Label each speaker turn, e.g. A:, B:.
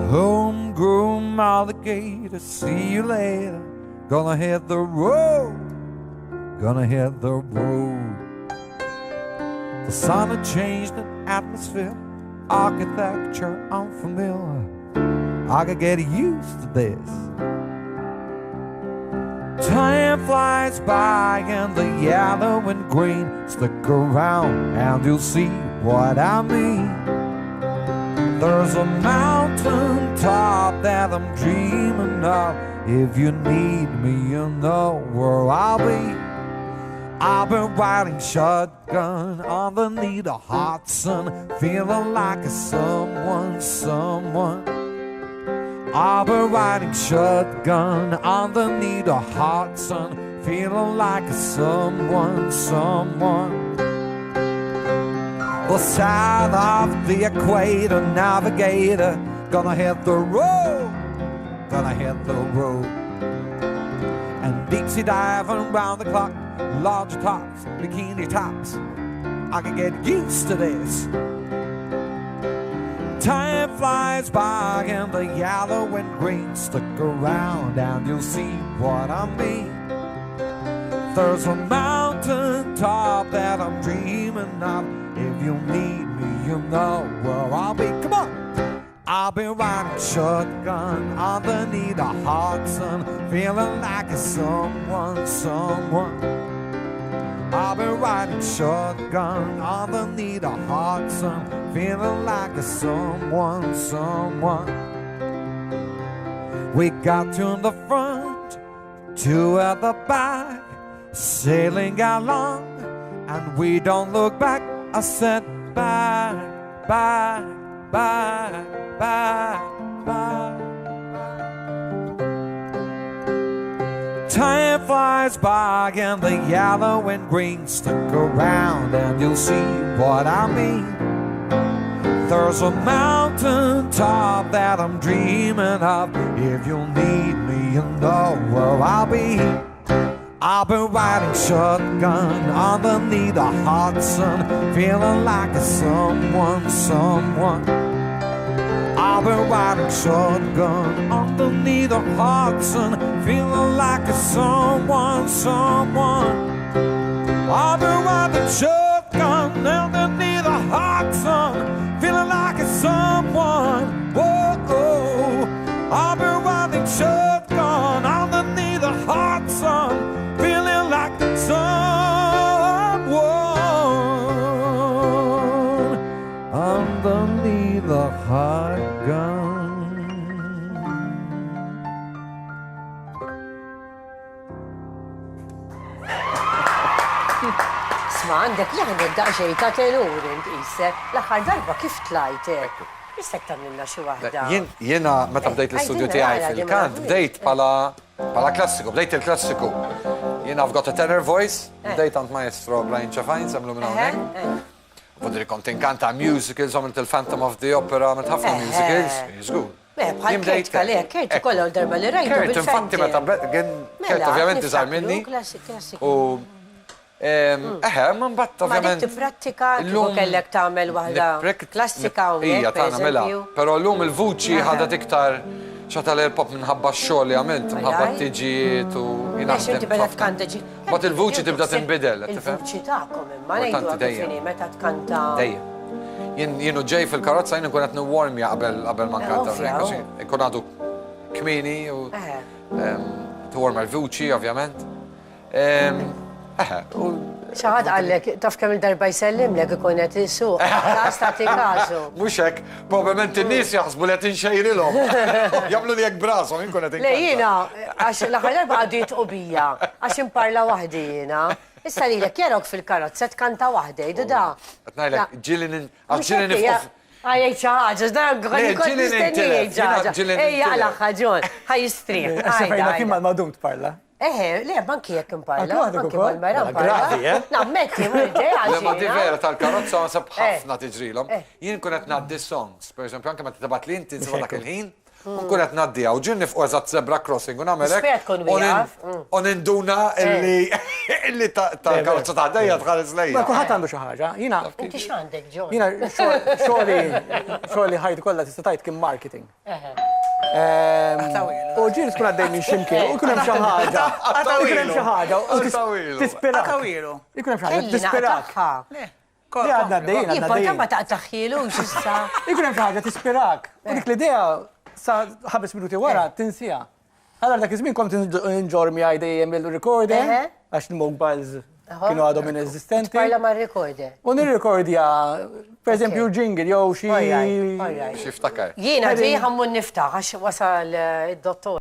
A: Homegrown alligator, see you later. Gonna hit the road, gonna hit the road. The sun had changed the atmosphere, architecture unfamiliar. I could get used to this. Time flies by and the yellow and green. Stick around and you'll see what I mean. There's a mountain top that I'm dreaming of. If you need me, you know where I'll be. I've been riding shotgun underneath the hot sun, feeling like a someone. I've been riding shotgun underneath the hot sun, feeling like a someone. The side of the equator, navigator, gonna hit the road, gonna hit the road. And deep sea diving round the clock, larger tops, bikini tops, I can get used to this. Time flies by and the yellow and green. Stick around and you'll see what I mean. There's a mountain top that I'm dreaming of. If you need me, you know where I'll be. Come on! I'll be riding shotgun underneath the hot sun, feeling like a someone. I'll be riding shotgun underneath the hot sun, feeling like a someone. We got to the front, two at the back, sailing along, and we don't look back. I said back. Time flies by and the yellow and green. Stick around and you'll see what I mean. There's a mountain top that I'm dreaming of. If you'll need me, you know where I'll be. I've been riding shotgun underneath the hot sun, feeling like a someone. I've been riding shotgun underneath the hot sun, feeling like a someone. I've been riding shotgun underneath the hot sun, feeling like a someone. Whoa, I've been riding shotgun underneath the hot sun, feeling like someone underneath the hot gun.
B: Sma, għandek jaħdem daqxej ta' tenur int isse. L-aħħar darba kif tlajtek? Istek tamlilna xi waħda.
C: Jiena meta bdejt l-istudju tiegħi fil-kant, bdejt bħala klassiku, bdejt il-klassiku. Jiena I've got a tenor voice, bdejt għand maestro Brian Chaffajn, semlu minn hawnhekk. Fodri kont inkanta musicals, għamilt il-Phantom of the Opera, għamilt ħafna musicals, jizgur.
B: Bħal Kert kalek, Kert kollha l-darba li rajtu bil-Phantom.
C: Kert, infatti meta Kert ovvjament iżgħar minni. U man batta ovvjament.
B: Ma tipprattika kieku kellek tagħmel waħda klassika u
C: hija tagħna mela, però llum il-vuċi ħadet iktar xata l-pop minħabba x-xogħol li għamilt, minħabba t-tiġiet u
B: Inti beda tkanta ġi.
C: Bat il-vuċi tibda tinbidel,
B: il-vuċi tagħkom imma ngħidu għafini meta tkanta.
C: Dejjem. Jienu ġej fil-karozza jien ikun qed niwarmja qabel ma nkanta. Ikun għadu kmini u twarma l-vuċi ovvjament.
B: ċaħad għallek, taf kemm il-darba jsellimlek ikun qed isuq, għas tagħti każu.
C: Mhux hekk, probabbilment in-nies jaħsbu li qed inxejrilhom. Jagħmlu li hekk brashom inkun qed
B: Le jiena, għax l-aħħar darba għaddu jitqubija, għax imparla waħdi jiena. Issa lilek jarok fil-karozza tkanta waħda, jdu da.
C: Qed ngħidlek ġilin nifqu.
B: Għajaj ċaħġa, dan għan ikon nistenni ċaħġa. Ejja għal-axħa ġon, ħaj jistriħ.
D: Għajda, kim mal-madum tparla?
B: Le, manki jek imparla. Manki mal-mara imparla. Nammetti, murġej għalġi.
C: Le, ma di vera tal-karozza ma sab ħafna tiġrilom. Jien kunet naddi songs, per eżempju, anke ma t-tabat li inti nsiba dak il-ħin, Unkun qed ngħaddiha u ġinni fuq eżatt zebra crossing u nagħmel hekk.
B: Spert tkun wieqaf.
C: U ninduna illi tal-karozza ta' dejja tħares
D: Ma
C: lejja.
D: kulħadd għandu xi ħaġa.
B: Inti x'għandek, John?
D: Jiena xogħli ħajti kollha tista' tgħid kien marketing. U ġieli tkun għaddej minn ximkien u jkun hemm xi ħaġa. Jkun hemm xi ħaġa u tispirak. Jkun hemm xi ħaġa tispirak. Li għadna għaddejjin, għadna
B: Jibba ma taqtaħħilu xissa.
D: Jkun hemm xi ħaġa tispirak. U dik l-idea sa 5 minuti wara tinsija. Allora dak iż-żmien kont inġormi dejjem il-recorder għax il-mobiles kienu għadhom inesistenti.
B: Parla mar-recorder.
D: U nirrekordja, per eżempju, jingle jew xi.
C: Xiftakar.
B: Jiena ġej ħammun niftaħ għax wasal id-dottor.